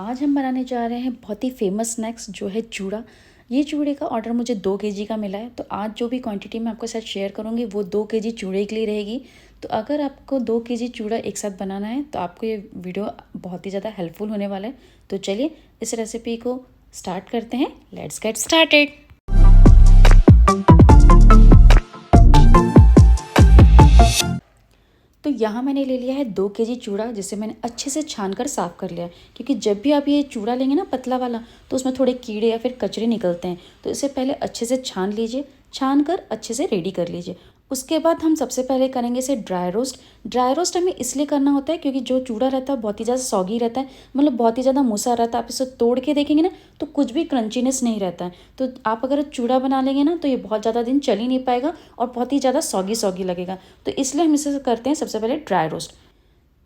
आज हम बनाने जा रहे हैं बहुत ही फेमस स्नैक्स जो है चूड़ा। ये चूड़े का ऑर्डर मुझे 2 केजी का मिला है, तो आज जो भी क्वांटिटी मैं आपके साथ शेयर करूँगी वो 2 केजी चूड़े के लिए रहेगी। तो अगर आपको 2 केजी चूड़ा एक साथ बनाना है तो आपको ये वीडियो बहुत ही ज़्यादा हेल्पफुल होने वाला है। तो चलिए इस रेसिपी को स्टार्ट करते हैं। Let's get started. तो यहाँ मैंने ले लिया है 2 केजी चूड़ा, जिसे मैंने अच्छे से छान कर साफ़ कर लिया है। क्योंकि जब भी आप ये चूड़ा लेंगे ना पतला वाला, तो उसमें थोड़े कीड़े या फिर कचरे निकलते हैं। तो इसे पहले अच्छे से छान लीजिए, छान कर अच्छे से रेडी कर लीजिए। उसके बाद हम सबसे पहले करेंगे इसे ड्राई रोस्ट। ड्राई रोस्ट हमें इसलिए करना होता है क्योंकि जो चूड़ा रहता है बहुत ही ज़्यादा सॉगी रहता है, मतलब बहुत ही ज़्यादा मूसा रहता है। आप इसे तोड़ के देखेंगे ना तो कुछ भी क्रंचीनेस नहीं रहता है। तो आप अगर चूड़ा बना लेंगे ना तो ये बहुत ज़्यादा दिन चल ही नहीं पाएगा और बहुत ही ज़्यादा सॉगी सॉगी लगेगा। तो इसलिए हम इसे करते हैं सबसे पहले ड्राई रोस्ट।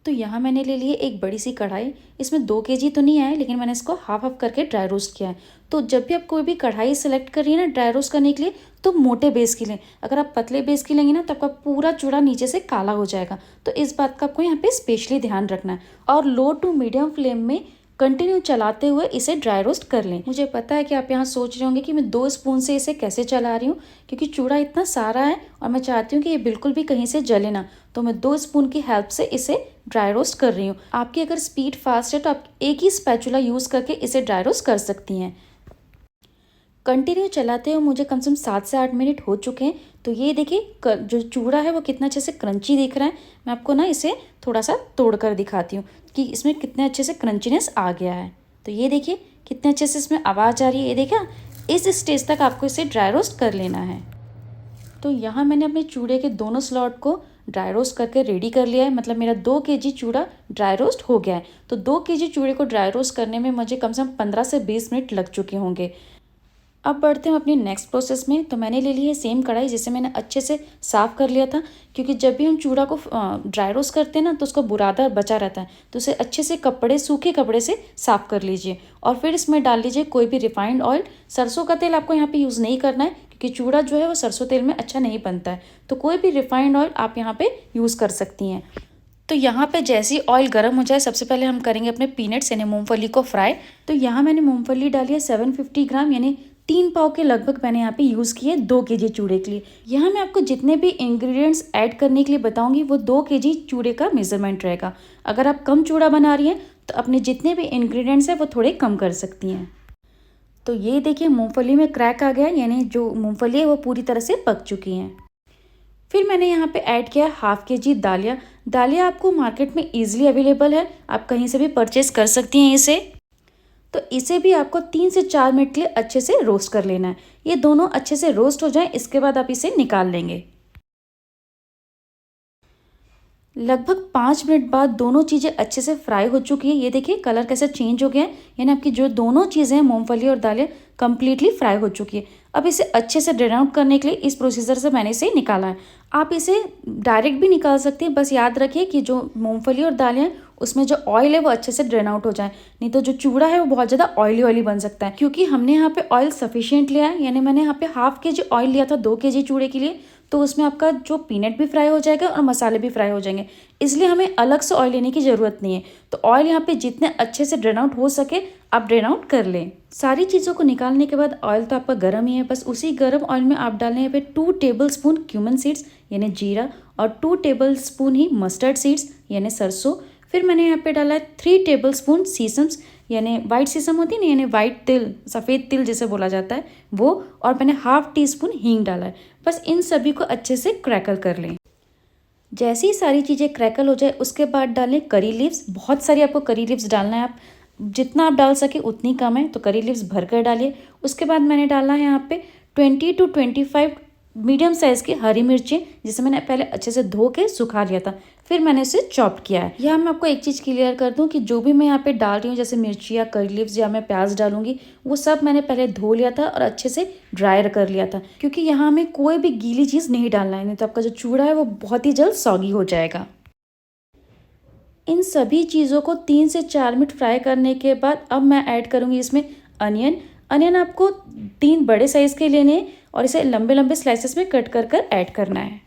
तो यहाँ मैंने ले लिए एक बड़ी सी कढ़ाई। इसमें 2 केजी तो नहीं आए, लेकिन मैंने इसको हाफ हाफ करके ड्राई रोस्ट किया है। तो जब भी आप कोई भी कढ़ाई सेलेक्ट करिए ना ड्राई रोस्ट करने के लिए, तो मोटे बेस की लें। अगर आप पतले बेस की लेंगे ना तो आपका पूरा चूड़ा नीचे से काला हो जाएगा। तो इस बात का आपको यहाँ पे स्पेशली ध्यान रखना है और लो टू मीडियम फ्लेम में कंटिन्यू चलाते हुए इसे ड्राई रोस्ट कर लें। मुझे पता है कि आप यहाँ सोच रहे होंगे कि मैं 2 स्पून से इसे कैसे चला रही हूँ, क्योंकि चूड़ा इतना सारा है और मैं चाहती हूँ कि ये बिल्कुल भी कहीं से जले ना। तो मैं 2 स्पून की हेल्प से इसे ड्राई रोस्ट कर रही हूँ। आपकी अगर स्पीड फास्ट है तो आप एक ही स्पैचुला यूज़ करके इसे ड्राई रोस्ट कर सकती हैं। कंटिन्यू चलाते हुए मुझे कम से कम 7 से 8 मिनट हो चुके हैं। तो ये देखिए जो चूड़ा है वो कितना अच्छे से क्रंची दिख रहा है। मैं आपको ना इसे थोड़ा सा तोड़ कर दिखाती हूँ कि इसमें कितने अच्छे से क्रंचीनेस आ गया है। तो ये देखिए कितने अच्छे से इसमें आवाज़ आ रही है। ये देखा, इस स्टेज तक आपको इसे ड्राई रोस्ट कर लेना है। तो यहाँ मैंने अपने चूड़े के दोनों स्लॉट को ड्राई रोस्ट करके रेडी कर लिया है। मतलब मेरा 2 केजी चूड़ा ड्राई रोस्ट हो गया है। तो 2 केजी चूड़े को ड्राई रोस्ट करने में मुझे कम से कम 15 से 20 मिनट लग चुके होंगे। अब बढ़ते हैं अपनी नेक्स्ट प्रोसेस में। तो मैंने ले ली है सेम कढ़ाई, जिसे मैंने अच्छे से साफ़ कर लिया था। क्योंकि जब भी हम चूड़ा को ड्राई रोस्ट करते हैं ना तो उसका बुरादा बचा रहता है। तो उसे अच्छे से सूखे कपड़े से साफ़ कर लीजिए और फिर इसमें डाल लीजिए कोई भी रिफाइंड ऑयल। सरसों का तेल आपको यहाँ पे यूज़ नहीं करना है, क्योंकि चूड़ा जो है वो सरसों तेल में अच्छा नहीं बनता है। तो कोई भी रिफाइंड ऑयल आप यहाँ पे यूज़ कर सकती हैं। तो यहाँ पे जैसे ही ऑयल गर्म हो जाए, सबसे पहले हम करेंगे अपने पीनट्स यानी मूंगफली को फ्राई। तो यहाँ मैंने मूंगफली डाली है 750 ग्राम, यानी 3 पाव के लगभग मैंने यहाँ पे यूज़ किए 2 केजी चूड़े के लिए। यहाँ मैं आपको जितने भी इंग्रेडिएंट्स ऐड करने के लिए बताऊंगी वो 2 केजी चूड़े का मेजरमेंट रहेगा। अगर आप कम चूड़ा बना रही हैं तो अपने जितने भी इंग्रेडिएंट्स हैं वो थोड़े कम कर सकती हैं। तो ये देखिए मूँगफली में क्रैक आ गया, यानी जो मूँगफली है वो पूरी तरह से पक चुकी हैं। फिर मैंने यहाँ पे ऐड किया हाफ केजी दालिया। दालिया आपको मार्केट में ईजिली अवेलेबल है, आप कहीं से भी परचेज कर सकती हैं इसे। तो इसे भी आपको 3 से 4 मिनट के लिए अच्छे से रोस्ट कर लेना है। ये दोनों अच्छे से रोस्ट हो जाएं, इसके बाद आप इसे निकाल लेंगे। लगभग 5 मिनट बाद दोनों चीज़ें अच्छे से फ्राई हो चुकी है। ये देखिए कलर कैसे चेंज हो गया है, यानी आपकी जो दोनों चीज़ें हैं मूंगफली और दालें कम्प्लीटली फ्राई हो चुकी है। अब इसे अच्छे से ड्रेन आउट करने के लिए इस प्रोसीजर से मैंने इसे निकाला है। आप इसे डायरेक्ट भी निकाल सकते हैं, बस याद रखिए कि जो मूंगफली और दालें हैं उसमें जो ऑयल है वो अच्छे से ड्रेन आउट हो जाए, नहीं तो जो चूड़ा है वो बहुत ज़्यादा ऑयली ऑयली बन सकता है। क्योंकि हमने यहाँ पे ऑयल सफिशिएंट लिया है, यानी मैंने यहाँ पे हाफ केजी ऑयल लिया था 2 केजी चूड़े के लिए। तो उसमें आपका जो पीनट भी फ्राई हो जाएगा और मसाले भी फ्राई हो जाएंगे, इसलिए हमें अलग से ऑयल लेने की ज़रूरत नहीं है। तो ऑयल यहाँ पे जितने अच्छे से ड्रेन आउट हो सके आप ड्रेन आउट कर लें। सारी चीज़ों को निकालने के बाद ऑयल तो आपका गर्म ही है, बस उसी गर्म ऑयल में आप डालें यहाँ पे 2 टेबल स्पून क्यूमन सीड्स यानी जीरा और 2 टेबल स्पून ही मस्टर्ड सीड्स यानी सरसों। फिर मैंने यहाँ पे डाला है 3 टेबल स्पून सीसम्स, यानी वाइट सीसम होती है ना, यानी वाइट तिल, सफ़ेद तिल जिसे बोला जाता है वो। और मैंने हाफ टी स्पून हींग डाला है। बस इन सभी को अच्छे से क्रैकल कर लें। जैसे ही सारी चीज़ें क्रैकल हो जाए उसके बाद डालें करी लीव्स। बहुत सारी आपको करी लीव्स डालना है, आप जितना आप डाल सके उतनी कम है, तो करी लीव्स भर कर डालिए। उसके बाद मैंने डाला है यहाँ पे 20 to 25 मीडियम साइज़ की हरी मिर्चें, जिसे मैंने पहले अच्छे से धो के सुखा लिया था। फिर मैंने इसे चॉप किया है। यहाँ मैं आपको एक चीज़ क्लियर कर दूँ कि जो भी मैं यहाँ पे डाल रही हूँ, जैसे मिर्ची या करी लीव्स या मैं प्याज डालूंगी, वो सब मैंने पहले धो लिया था और अच्छे से ड्राई कर लिया था। क्योंकि यहाँ हमें कोई भी गीली चीज़ नहीं डालना है, नहीं तो आपका जो चूड़ा है वो बहुत ही जल्द सॉगी हो जाएगा। इन सभी चीज़ों को 3 से 4 मिनट फ्राई करने के बाद अब मैं ऐड करूँगी इसमें अनियन। अनियन आपको 3 बड़े साइज़ के लेने हैं और इसे लंबे लंबे स्लाइसेस में कट कर कर ऐड करना है।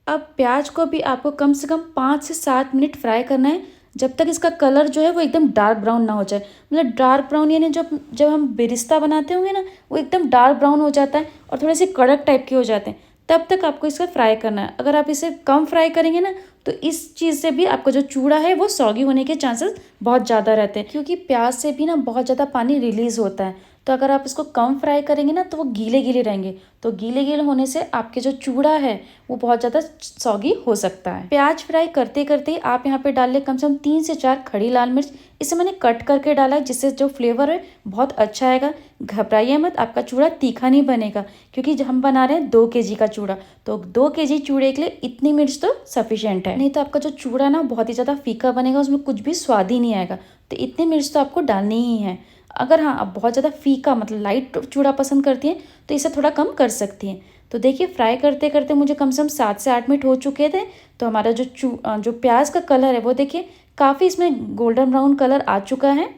अब प्याज को भी आपको कम से कम 5 से 7 मिनट फ्राई करना है। जब तक इसका कलर जो है वो एकदम डार्क ब्राउन ना हो जाए। मतलब डार्क ब्राउन यानी जब जब हम बेरिस्ता बनाते होंगे ना, वो एकदम डार्क ब्राउन हो जाता है और थोड़े से कड़क टाइप के हो जाते हैं, तब तक आपको इसका फ्राई करना है। अगर आप इसे कम फ्राई करेंगे ना, तो इस चीज़ से भी आपका जो चूड़ा है वो सॉगी होने के चांसेस बहुत ज़्यादा रहते हैं, क्योंकि प्याज से भी ना बहुत ज़्यादा पानी रिलीज़ होता है। तो अगर आप इसको कम फ्राई करेंगे ना, तो वो गीले गीले रहेंगे। तो गीले गीले होने से आपके जो चूड़ा है वो बहुत ज़्यादा सॉगी हो सकता है। प्याज फ्राई करते करते आप यहाँ पे डाल लें कम से कम 3 से 4 खड़ी लाल मिर्च। इसे मैंने कट करके डाला है, जिससे जो फ्लेवर है बहुत अच्छा आएगा। घबराइए मत, आपका चूड़ा तीखा नहीं बनेगा, क्योंकि हम बना रहे हैं 2 kg का चूड़ा। तो 2 kg चूड़े के लिए इतनी मिर्च तो सफिशिएंट है, नहीं तो आपका जो चूड़ा ना बहुत ही ज़्यादा फीका बनेगा, उसमें कुछ भी स्वाद ही नहीं आएगा। तो इतनी मिर्च तो आपको डालनी ही है। अगर हाँ आप बहुत ज़्यादा फीका मतलब लाइट चूड़ा पसंद करती हैं, तो इसे थोड़ा कम कर सकती हैं। तो देखिए फ्राई करते करते मुझे कम से कम 7 से 8 मिनट हो चुके थे। तो हमारा जो प्याज का कलर है वो देखिए काफ़ी इसमें गोल्डन ब्राउन कलर आ चुका है।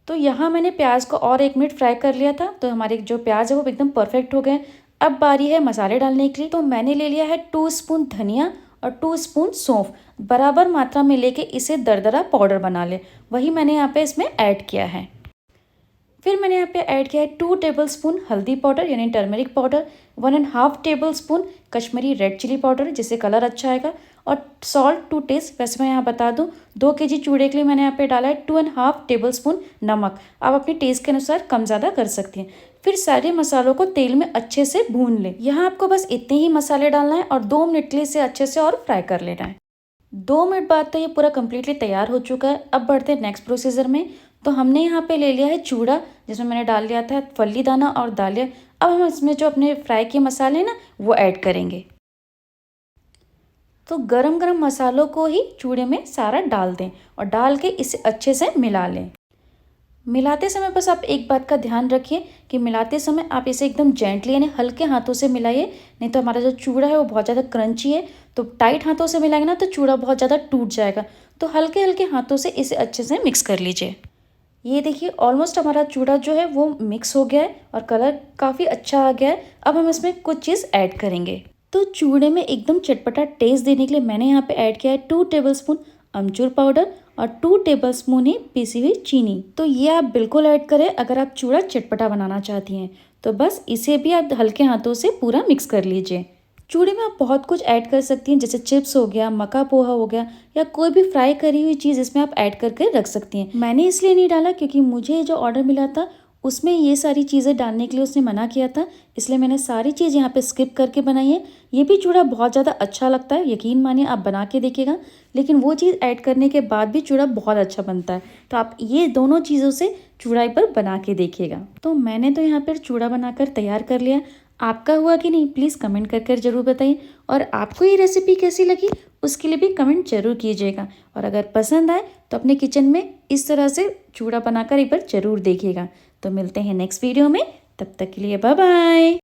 तो यहाँ मैंने प्याज को और 1 मिनट फ्राई कर लिया था, तो हमारे जो प्याज है वो एकदम परफेक्ट हो गए। अब बारी है मसाले डालने के लिए। तो मैंने ले लिया है 2 स्पून धनिया और 2 स्पून सौंफ। बराबर मात्रा में लेके इसे दरदरा पाउडर बना ले, वही मैंने यहाँ पे इसमें ऐड किया है। फिर मैंने यहाँ पे ऐड किया है 2 टेबलस्पून हल्दी पाउडर यानी turmeric powder, 1.5 tablespoon Kashmiri red chilli powder जिससे कलर अच्छा आएगा, और सॉल्ट टू टेस्ट। वैसे मैं यहाँ बता दूँ 2 kg चूड़े के लिए मैंने यहाँ पे डाला है 2.5 टेबलस्पून नमक। आप अपने टेस्ट के अनुसार कम ज़्यादा कर सकती हैं। फिर सारे मसालों को तेल में अच्छे से भून लें। यहाँ आपको बस इतने ही मसाले डालना है और 2 मिनट के लिए इसे अच्छे से और फ्राई कर लेना है। 2 मिनट बाद तो ये पूरा कम्प्लीटली तैयार हो चुका है। अब बढ़ते हैं नेक्स्ट प्रोसीजर में। तो हमने यहाँ पे ले लिया है चूड़ा, जिसमें मैंने डाल लिया था फल्ली दाना और दालिया। अब हम इसमें जो अपने फ्राई किए मसाले हैं ना, वो ऐड करेंगे। तो गरम गरम मसालों को ही चूड़े में सारा डाल दें और डाल के इसे अच्छे से मिला लें। मिलाते समय बस आप एक बात का ध्यान रखिए कि मिलाते समय आप इसे एकदम जेंटली यानी हल्के हाथों से मिलाइए, नहीं तो हमारा जो चूड़ा है वो बहुत ज़्यादा क्रंची है। तो टाइट हाथों से मिलाएंगे ना तो चूड़ा बहुत ज़्यादा टूट जाएगा। तो हल्के हल्के हाथों से इसे अच्छे से मिक्स कर लीजिए। ये देखिए ऑलमोस्ट हमारा चूड़ा जो है वो मिक्स हो गया है और कलर काफ़ी अच्छा आ गया है। अब हम इसमें कुछ चीज़ ऐड करेंगे। तो चूड़े में एकदम चटपटा टेस्ट देने के लिए मैंने यहाँ पे ऐड किया है 2 टेबलस्पून अमचूर पाउडर और 2 टेबलस्पून ही पिसी हुई चीनी। तो ये आप बिल्कुल ऐड करें अगर आप चूड़ा चटपटा बनाना चाहती हैं। तो बस इसे भी आप हल्के हाथों से पूरा मिक्स कर लीजिए। चूड़े में आप बहुत कुछ ऐड कर सकती हैं, जैसे चिप्स हो गया, मक्का पोहा हो गया, या कोई भी फ्राई करी हुई चीज़ इसमें आप ऐड करके रख सकती हैं। मैंने इसलिए नहीं डाला क्योंकि मुझे जो ऑर्डर मिला था उसमें ये सारी चीज़ें डालने के लिए उसने मना किया था, इसलिए मैंने सारी चीज़ यहाँ पे स्किप करके बनाई है। ये भी चूड़ा बहुत ज़्यादा अच्छा लगता है, यकीन मानिए आप बना के देखिएगा। लेकिन वो चीज़ ऐड करने के बाद भी चूड़ा बहुत अच्छा बनता है। तो आप ये दोनों चीज़ों से चूड़ा एक बार बना के देखिएगा। तो मैंने तो यहाँ पर चूड़ा बनाकर तैयार कर लिया। आपका हुआ कि नहीं प्लीज़ कमेंट कर ज़रूर बताइए। और आपको ये रेसिपी कैसी लगी उसके लिए भी कमेंट ज़रूर कीजिएगा। और अगर पसंद आए तो अपने किचन में इस तरह से चूड़ा बनाकर एक बार ज़रूर देखिएगा। तो मिलते हैं नेक्स्ट वीडियो में, तब तक के लिए बाय बाय।